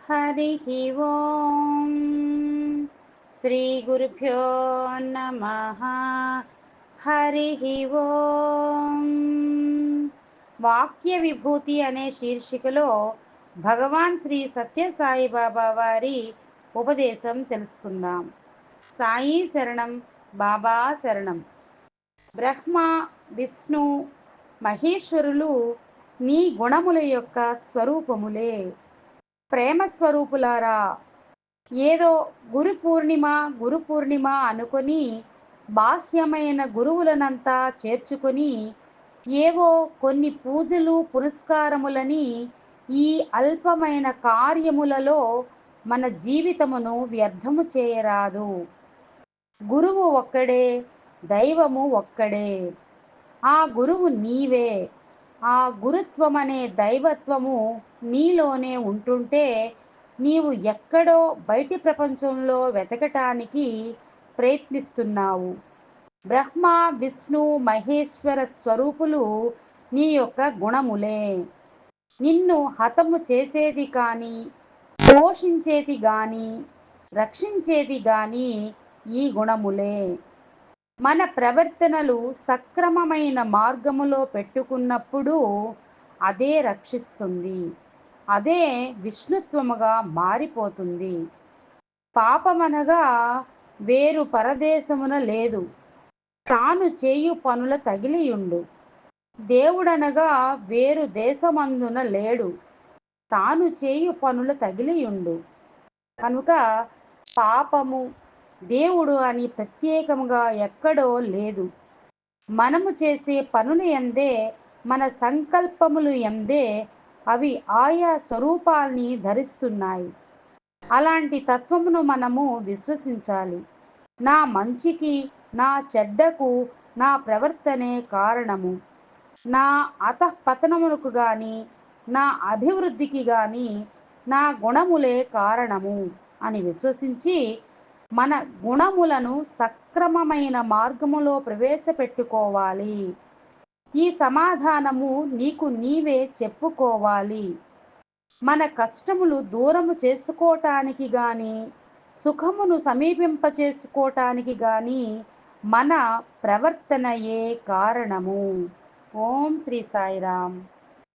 हरिः ఓం శ్రీ గురుభ్యో నమః. హరిః ఓం. వాక్య విభూతి అనే శీర్షికలో భగవాన్ శ్రీ సత్యసాయిబాబా వారి ఉపదేశం తెలుసుకుందాం. సాయి శరణం, బాబా శరణం. బ్రహ్మ, విష్ణు, మహేశ్వరులు నీ గుణముల యొక్క స్వరూపములే. ప్రేమ స్వరూపులారా, ఏదో గురు పూర్ణిమ అనుకొని బాహ్యమైన గురువులనంతా చేర్చుకొని ఏవో కొన్ని పూజలు పురస్కారములని ఈ అల్పమైన కార్యములలో మన జీవితమును వ్యర్థము చేయరాదు. గురువు ఒక్కడే, దైవము ఒక్కడే. ఆ గురువు నీవే. ఆ గురుత్వమనే దైవత్వము నీలోనే ఉంటుంటే నీవు ఎక్కడో బయటి ప్రపంచంలో వెతకటానికి ప్రయత్నిస్తున్నావు. బ్రహ్మ, విష్ణు, మహేశ్వర స్వరూపులు నీ యొక్క గుణములే. నిన్ను హతము చేసేది కానీ, పోషించేది కానీ, రక్షించేది కానీ ఈ గుణములే. మన ప్రవర్తనలు సక్రమమైన మార్గములో పెట్టుకున్నప్పుడు అదే రక్షిస్తుంది. అదే విష్ణుత్వముగా మారిపోతుంది. పాపమనగా వేరు పరదేశమున లేదు, తాను చేయు పనుల తగిలియుండు. దేవుడనగా వేరు దేశమందున లేడు, తాను చేయు పనుల తగిలియుండు. కనుక పాపము, దేవుడు అని ప్రత్యేకముగా ఎక్కడో లేదు. మనము చేసే పనులు ఎందే, మన సంకల్పములు ఎందే అవి ఆయా స్వరూపాల్ని ధరిస్తున్నాయి. అలాంటి తత్వమును మనము విశ్వసించాలి. నా మంచికి, నా చెడ్డకు నా ప్రవర్తనే కారణము. నా అధఃపతనమునకు గాని, నా అభివృద్ధికి గాని నా గుణములే కారణము అని విశ్వసించి మన గుణములను సక్రమమైన మార్గములో ప్రవేశపెట్టుకోవాలి. ఈ సమాధానము నీకు నీవే చెప్పుకోవాలి. మన కష్టములు దూరము చేసుకోవటానికి గాని, సుఖమును సమీపింపచేసుకోవటానికి గాని మన ప్రవర్తనయే కారణము. ఓం శ్రీ సాయిరామ్.